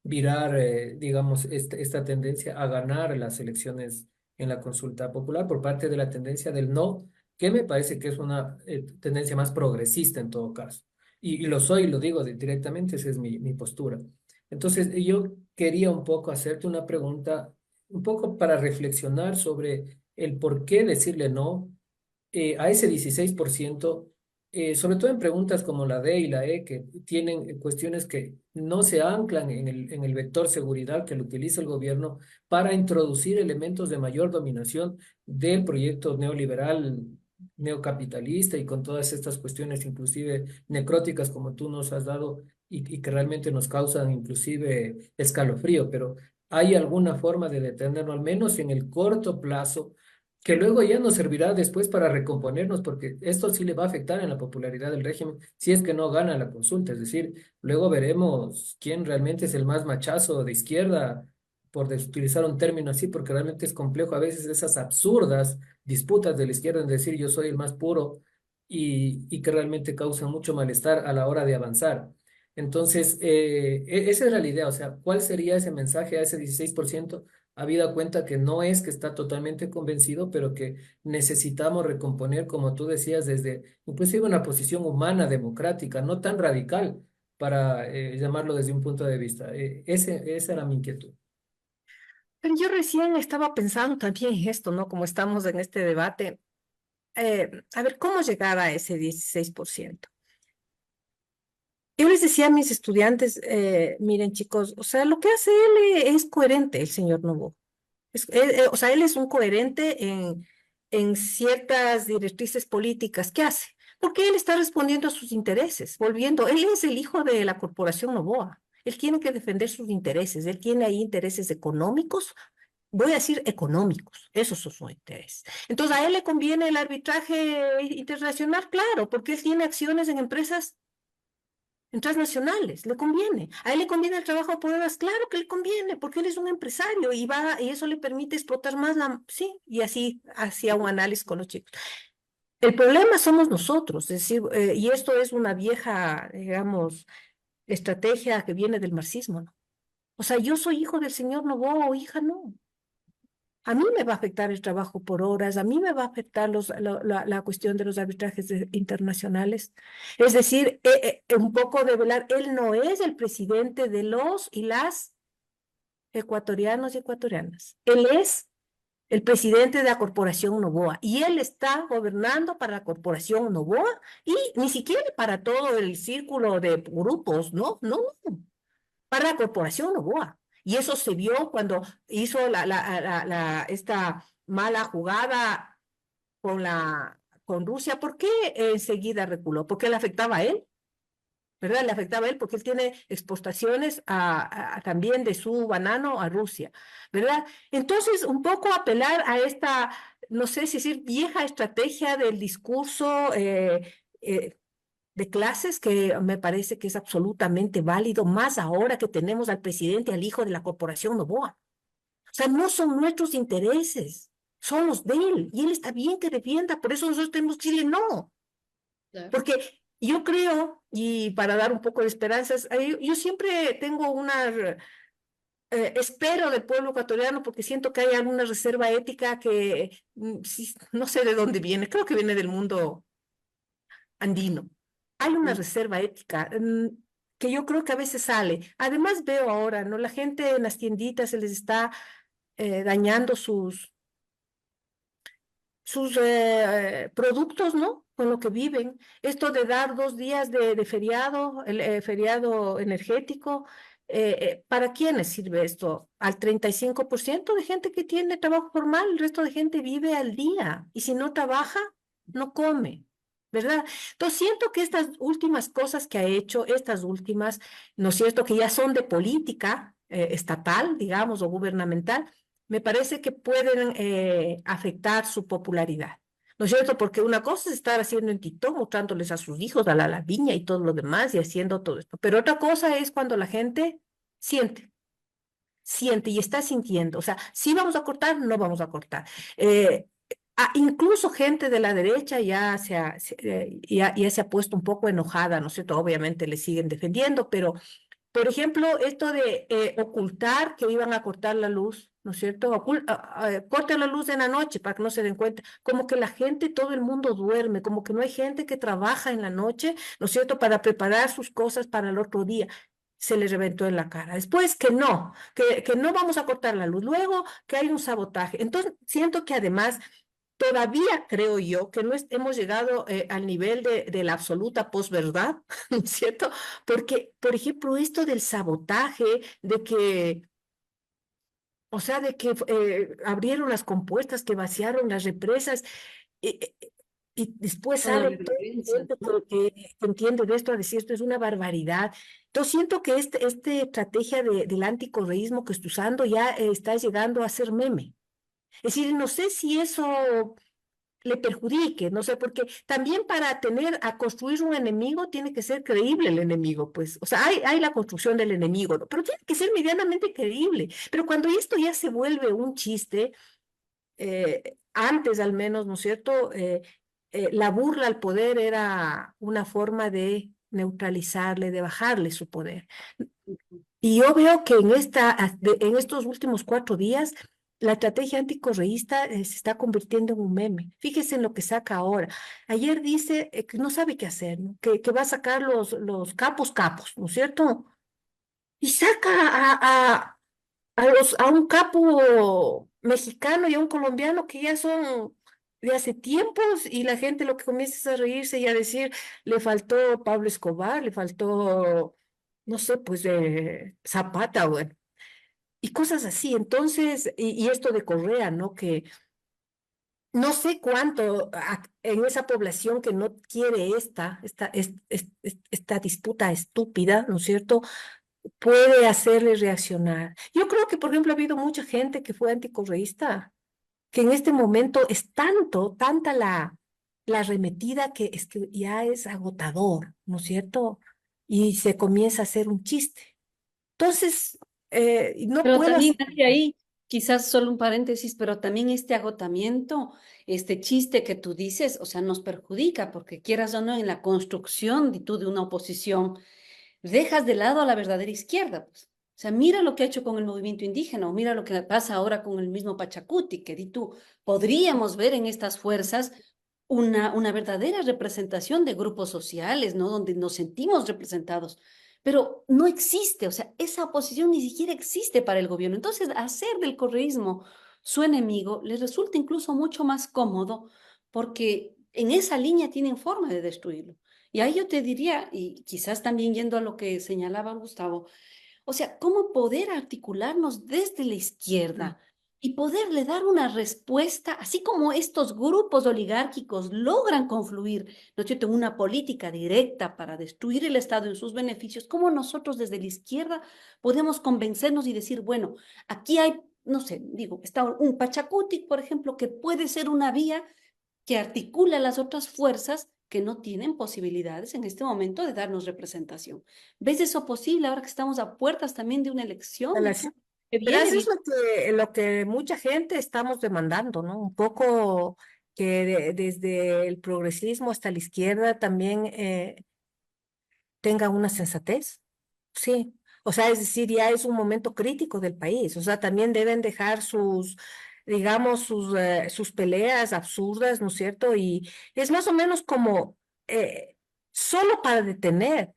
virar, digamos, esta tendencia a ganar las elecciones en la consulta popular por parte de la tendencia del no, que me parece que es una tendencia más progresista en todo caso. Y lo soy, lo digo directamente, esa es mi postura. Entonces, yo quería un poco hacerte una pregunta, un poco para reflexionar sobre el por qué decirle no a ese 16%, sobre todo en preguntas como la D y la E, que tienen cuestiones que no se anclan en el vector seguridad que lo utiliza el gobierno para introducir elementos de mayor dominación del proyecto neoliberal, neocapitalista y con todas estas cuestiones inclusive necróticas como tú nos has dado y que realmente nos causan inclusive escalofrío, pero hay alguna forma de detenerlo, al menos en el corto plazo, que luego ya nos servirá después para recomponernos, porque esto sí le va a afectar en la popularidad del régimen si es que no gana la consulta. Es decir, luego veremos quién realmente es el más machazo de izquierda, por utilizar un término así, porque realmente es complejo a veces esas absurdas disputas de la izquierda en decir yo soy el más puro y que realmente causan mucho malestar a la hora de avanzar. Entonces, esa era la idea, o sea, ¿cuál sería ese mensaje a ese 16%? Habida cuenta que no es que está totalmente convencido, pero que necesitamos recomponer, como tú decías, desde inclusive una posición humana, democrática, no tan radical, para llamarlo desde un punto de vista. Esa era mi inquietud. Pero yo recién estaba pensando también en esto, ¿no? Como estamos en este debate, a ver, ¿cómo llegar a ese 16%? Yo les decía a mis estudiantes, miren chicos, o sea, lo que hace él es coherente, el señor Novoa. O sea, él es un coherente en ciertas directrices políticas. ¿Qué hace? Porque él está respondiendo a sus intereses, volviendo. Él es el hijo de la corporación Novoa. Él tiene que defender sus intereses. Él tiene ahí intereses económicos. Voy a decir económicos, esos son sus intereses. Entonces, ¿a él le conviene el arbitraje internacional? Claro, porque él tiene acciones en transnacionales, le conviene. ¿A él le conviene el trabajo de pruebas? Claro que le conviene, porque él es un empresario y eso le permite explotar más sí, y así hacía un análisis con los chicos. El problema somos nosotros, es decir, y esto es una vieja, digamos, estrategia que viene del marxismo, ¿no? O sea, yo soy hijo del señor Novoa o hija, no. A mí me va a afectar el trabajo por horas, a mí me va a afectar la cuestión de los arbitrajes internacionales. Es decir, un poco de velar, él no es el presidente de los y las ecuatorianos y ecuatorianas. Él es el presidente de la corporación Novoa y él está gobernando para la corporación Novoa y ni siquiera para todo el círculo de grupos, no, no, no, para la corporación Novoa. Y eso se vio cuando hizo esta mala jugada con Rusia. ¿Por qué enseguida reculó? Porque le afectaba a él, ¿verdad? Le afectaba a él porque él tiene exportaciones también de su banano a Rusia, ¿verdad? Entonces, un poco apelar a esta, no sé si decir, vieja estrategia del discurso de clases que me parece que es absolutamente válido, más ahora que tenemos al presidente, al hijo de la corporación Novoa. O sea, no son nuestros intereses, son los de él, y él está bien que defienda, por eso nosotros tenemos que decirle no, Claro. porque yo creo, y para dar un poco de esperanzas, yo siempre tengo espero del pueblo ecuatoriano porque siento que hay alguna reserva ética que sí, no sé de dónde viene, creo que viene del mundo andino. Hay una Mm. reserva ética que yo creo que a veces sale. Además veo ahora, ¿no? La gente en las tienditas se les está dañando sus productos, ¿no? Con lo que viven. Esto de dar 2 días de feriado, el feriado energético, ¿para quiénes sirve esto? Al 35% de gente que tiene trabajo formal, el resto de gente vive al día y si no trabaja, no come. ¿Verdad? Entonces siento que estas últimas cosas que ha hecho, estas últimas, ¿no es cierto?, que ya son de política estatal, digamos, o gubernamental, me parece que pueden afectar su popularidad. ¿No es cierto? Porque una cosa es estar haciendo en TikTok, mostrándoles a sus hijos, a la viña y todo lo demás y haciendo todo esto. Pero otra cosa es cuando la gente siente, siente y está sintiendo. O sea, si vamos a cortar, no vamos a cortar. Incluso gente de la derecha ya se ha puesto un poco enojada, ¿no es cierto? Obviamente le siguen defendiendo, pero por ejemplo, esto de ocultar que iban a cortar la luz, ¿no es cierto? Corten la luz en la noche para que no se den cuenta. Como que la gente, todo el mundo duerme, como que no hay gente que trabaja en la noche, ¿no es cierto? Para preparar sus cosas para el otro día. Se les reventó en la cara. Después que no vamos a cortar la luz. Luego que hay un sabotaje. Entonces, siento que además todavía creo yo que no hemos llegado al nivel de la absoluta posverdad, ¿no es cierto? Porque, por ejemplo, esto del sabotaje, de que, o sea, de que abrieron las compuertas, que vaciaron las represas, eh, eh, y después Una sale toda la vergüenza, gente ¿no? que entiende de esto a decir esto es una barbaridad. Entonces siento que esta estrategia del anticorreísmo que está usando ya está llegando a ser meme. Es decir, no sé si eso le perjudique, no sé, porque también para a construir un enemigo tiene que ser creíble el enemigo, pues, o sea, hay la construcción del enemigo, ¿no? Pero tiene que ser medianamente creíble. Pero cuando esto ya se vuelve un chiste, antes al menos, ¿no es cierto? La burla al poder era una forma de neutralizarle, de bajarle su poder. Y yo veo que en estos últimos 4 días, la estrategia anticorreísta se está convirtiendo en un meme. Fíjese en lo que saca ahora. Ayer dice que no sabe qué hacer, ¿no? Que va a sacar los capos, ¿no es cierto? Y saca a un capo mexicano y a un colombiano que ya son de hace tiempos y la gente lo que comienza es a reírse y a decir, le faltó Pablo Escobar, le faltó, no sé, pues Zapata, bueno, y cosas así. Entonces, y esto de Correa, ¿no? Que no sé cuánto en esa población que no quiere esta disputa estúpida, ¿no es cierto? Puede hacerle reaccionar. Yo creo que, por ejemplo, ha habido mucha gente que fue anticorreísta, que en este momento es tanta la arremetida que es que ya es agotador, ¿no es cierto? Y se comienza a hacer un chiste. Entonces, no Pero puedo también hacer. hay ahí, quizás solo un paréntesis, pero también este agotamiento, este chiste que tú dices, o sea, nos perjudica porque quieras o no, en la construcción de una oposición, dejas de lado a la verdadera izquierda, pues. O sea, mira lo que ha hecho con el movimiento indígena, o mira lo que pasa ahora con el mismo Pachacuti, que di tú, podríamos ver en estas fuerzas una verdadera representación de grupos sociales, ¿no? Donde nos sentimos representados, pero no existe, o sea, esa oposición ni siquiera existe para el gobierno. Entonces, hacer del correísmo su enemigo les resulta incluso mucho más cómodo porque en esa línea tienen forma de destruirlo. Y ahí yo te diría, y quizás también yendo a lo que señalaba Gustavo, o sea, cómo poder articularnos desde la izquierda y poderle dar una respuesta, así como estos grupos oligárquicos logran confluir, ¿no es cierto?, en una política directa para destruir el Estado en sus beneficios, cómo nosotros desde la izquierda podemos convencernos y decir, bueno, aquí hay, no sé, digo, está un Pachacuti, por ejemplo, que puede ser una vía que articula las otras fuerzas que no tienen posibilidades en este momento de darnos representación. ¿Ves eso posible ahora que estamos a puertas también de una elección de Las- que Verás, viene? es lo que mucha gente estamos demandando, ¿no? Un poco que desde el progresismo hasta la izquierda también tenga una sensatez. Sí, o sea, es decir, ya es un momento crítico del país, o sea, también deben dejar digamos, sus peleas absurdas, ¿no es cierto? Y es más o menos como solo para detener,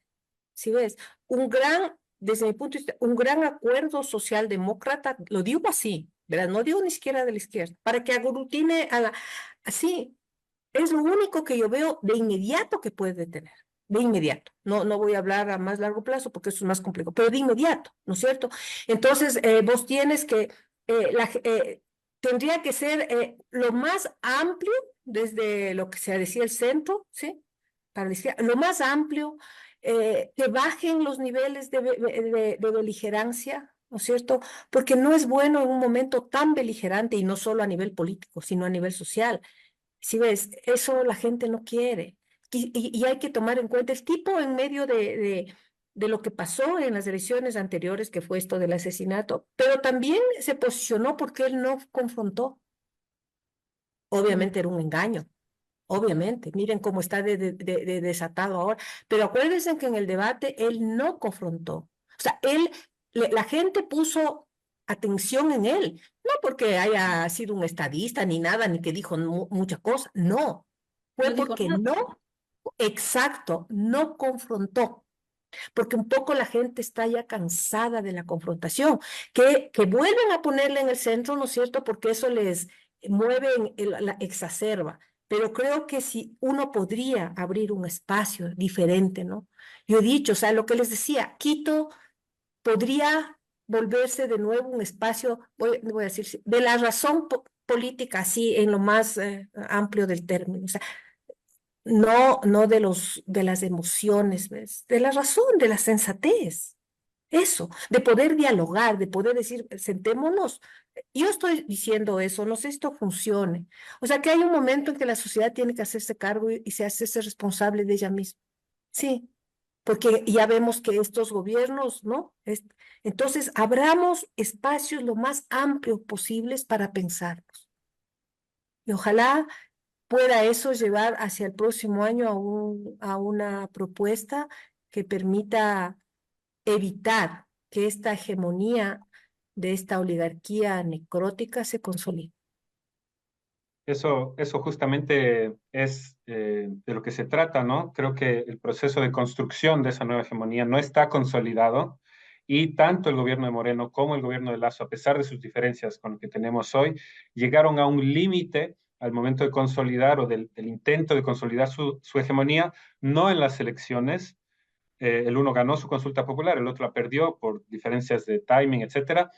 ¿sí ves? Desde mi punto de vista, un gran acuerdo socialdemócrata, lo digo así, ¿verdad? No digo ni siquiera de la izquierda, para que aglutine así, es lo único que yo veo de inmediato que puede detener, de inmediato. No voy a hablar a más largo plazo porque eso es más complejo, pero de inmediato, ¿no es cierto? Entonces, vos tienes que, tendría que ser lo más amplio desde lo que se decía el centro, ¿sí? Para la izquierda, lo más amplio, que bajen los niveles de beligerancia, ¿no es cierto? Porque no es bueno en un momento tan beligerante y no solo a nivel político, sino a nivel social. Si ves, eso la gente no quiere. Y hay que tomar en cuenta el tipo en medio de lo que pasó en las elecciones anteriores, que fue esto del asesinato, pero también se posicionó porque él no confrontó. Obviamente era un engaño, obviamente. Miren cómo está de desatado ahora. Pero acuérdense que en el debate él no confrontó. O sea, la gente puso atención en él, no porque haya sido un estadista ni nada, ni que dijo mucha cosa, no. Fue No dijo porque nada. no, exacto, no confrontó. Porque un poco la gente está ya cansada de la confrontación, que vuelven a ponerle en el centro, ¿no es cierto? Porque eso les mueve, la exacerba. Pero creo que si uno podría abrir un espacio diferente, ¿no? Yo he dicho, o sea, lo que les decía, Quito podría volverse de nuevo un espacio, voy a decir, de la razón política, así en lo más amplio del término. O sea, no de las emociones, ¿ves? De la razón, de la sensatez. Eso, de poder dialogar, de poder decir, sentémonos. Yo estoy diciendo eso, no sé si esto funcione. O sea, que hay un momento en que la sociedad tiene que hacerse cargo y se hace responsable de ella misma. Sí, porque ya vemos que estos gobiernos, ¿no? Entonces, abramos espacios lo más amplios posibles para pensarnos. Y ojalá pueda eso llevar hacia el próximo año a una propuesta que permita evitar que esta hegemonía de esta oligarquía necrótica se consolide. Eso justamente es de lo que se trata, ¿no? Creo que el proceso de construcción de esa nueva hegemonía no está consolidado y tanto el gobierno de Moreno como el gobierno de Lazo, a pesar de sus diferencias con lo que tenemos hoy, llegaron a un límite al momento de consolidar o del intento de consolidar su hegemonía, no en las elecciones. El uno ganó su consulta popular, el otro la perdió por diferencias de timing, etcétera,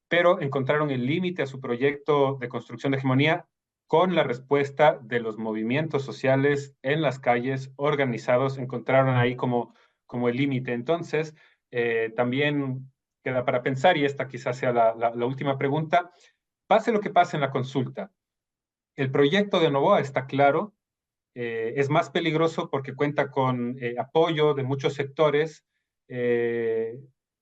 pero encontraron el límite a su proyecto de construcción de hegemonía con la respuesta de los movimientos sociales en las calles organizados, encontraron ahí como el límite. Entonces, también queda para pensar, y esta quizás sea la última pregunta, pase lo que pase en la consulta, el proyecto de Novoa está claro, es más peligroso porque cuenta con apoyo de muchos sectores, eh,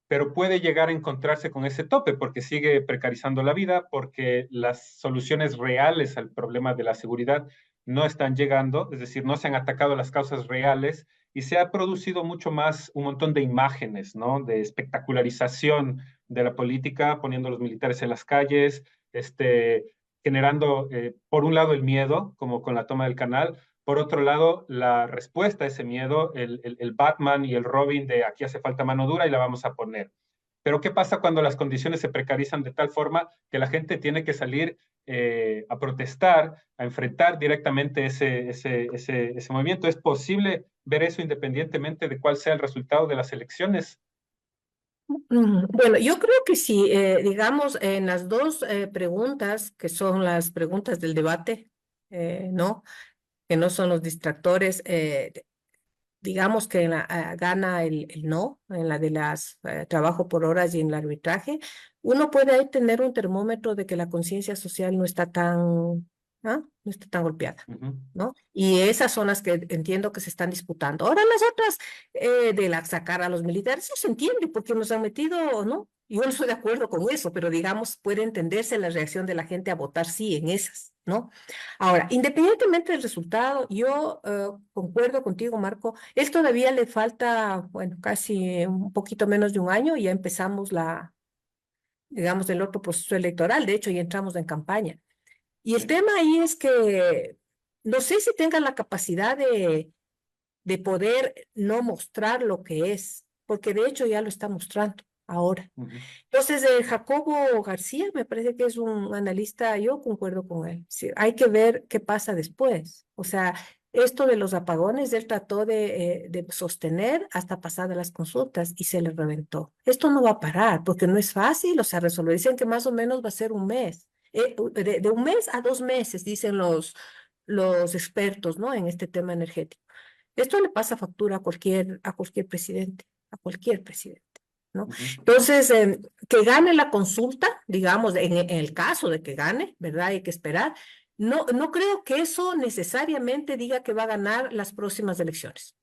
pero puede llegar a encontrarse con ese tope porque sigue precarizando la vida, porque las soluciones reales al problema de la seguridad no están llegando, es decir, no se han atacado las causas reales y se ha producido mucho más un montón de imágenes, ¿no? De espectacularización de la política, poniendo a los militares en las calles, generando, por un lado, el miedo, como con la toma del canal, por otro lado, la respuesta a ese miedo, el Batman y el Robin de aquí hace falta mano dura y la vamos a poner. Pero ¿qué pasa cuando las condiciones se precarizan de tal forma que la gente tiene que salir a protestar, a enfrentar directamente ese movimiento? ¿Es posible ver eso independientemente de cuál sea el resultado de las elecciones? Bueno, yo creo que sí, digamos, en las dos preguntas, que son las preguntas del debate, ¿no? Que no son los distractores, digamos que gana el no, en la de las trabajo por horas y en el arbitraje, uno puede ahí tener un termómetro de que la conciencia social no está tan, ¿ah? No está tan golpeada. Uh -huh. ¿No? Y esas son las que entiendo que se están disputando. Ahora las otras, sacar a los militares, eso se entiende porque nos han metido, ¿no? Yo no estoy de acuerdo con eso, pero digamos, puede entenderse la reacción de la gente a votar sí en esas, ¿no? Ahora, independientemente del resultado, yo concuerdo contigo, Marco, él todavía le falta, bueno, casi un poquito menos de un año y ya empezamos digamos, el otro proceso electoral, de hecho, ya entramos en campaña. Y el tema ahí es que no sé si tengan la capacidad de poder no mostrar lo que es, porque de hecho ya lo está mostrando ahora. Uh -huh. Entonces, Jacobo García me parece que es un analista, yo concuerdo con él. Sí, hay que ver qué pasa después. O sea, esto de los apagones, él trató de sostener hasta pasadas las consultas y se le reventó. Esto no va a parar porque no es fácil, o sea, resolver. Dicen que más o menos va a ser un mes. De un mes a 2 meses, dicen los expertos, ¿no? En este tema energético. Esto le pasa factura a cualquier presidente, a cualquier presidente, ¿no? Uh -huh. Entonces, que gane la consulta, digamos, en el caso de que gane, ¿verdad? Hay que esperar. No creo que eso necesariamente diga que va a ganar las próximas elecciones.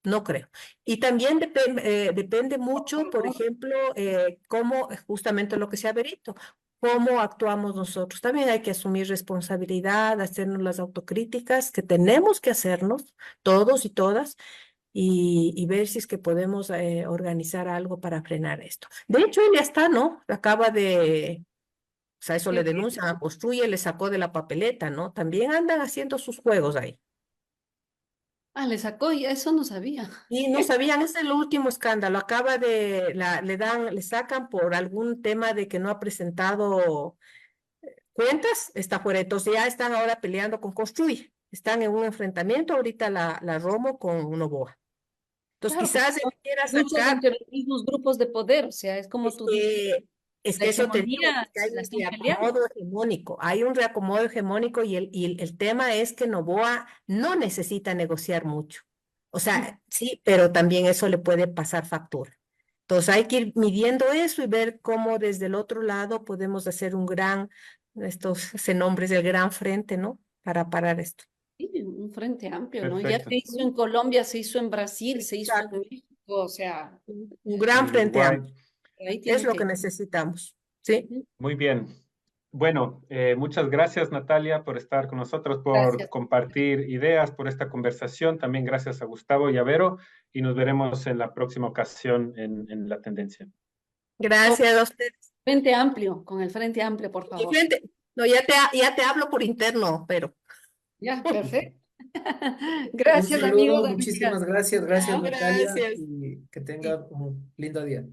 No creo. Y también depende mucho, por ejemplo, cómo, justamente lo que sea Berito, cómo actuamos nosotros. También hay que asumir responsabilidad, hacernos las autocríticas que tenemos que hacernos, todos y todas, y ver si es que podemos organizar algo para frenar esto. De hecho, él ya está, ¿no? Acaba de, o sea, eso le denuncian a Construye, le sacó de la papeleta, ¿no? También andan haciendo sus juegos ahí. Ah, le sacó, ya eso no sabía. Y no sabían, ese es el último escándalo. Le sacan por algún tema de que no ha presentado cuentas, está fuera. Entonces ya están ahora peleando con Construye. Están en un enfrentamiento ahorita la Romo con Novoa. Entonces Claro, porque quizás él son quiera luchas sacar, entre los mismos grupos de poder, o sea, es como tú dices. Es La que eso te digo, hegemonía que hay la un están peleando. reacomodo hegemónico, hay un reacomodo hegemónico y el tema es que Noboa no necesita negociar mucho. O sea, sí, pero también eso le puede pasar factura. Entonces hay que ir midiendo eso y ver cómo desde el otro lado podemos hacer un gran, estos se nombres del gran frente, ¿no? Para parar esto. Sí, un frente amplio, ¿no? Ya Perfecto. se hizo en Colombia, se hizo en Brasil, se hizo en Exacto. México, o sea, Un gran En frente Uruguay. amplio. ahí Es tiene lo que que... necesitamos. ¿Sí? Ujú. Muy bien. Bueno, muchas gracias Natalia por estar con nosotros, por Gracias. compartir ideas, por esta conversación. También gracias a Gustavo y a Vero y nos veremos en la próxima ocasión en La Tendencia. Gracias a ustedes. Frente amplio, con el frente amplio, por Y favor. frente, no, ya te hablo por interno, pero. Ya, perfecto. Un Gracias, amigos, saludo, amigas. muchísimas gracias, gracias Chao. Natalia Gracias. y que Y tenga un lindo día.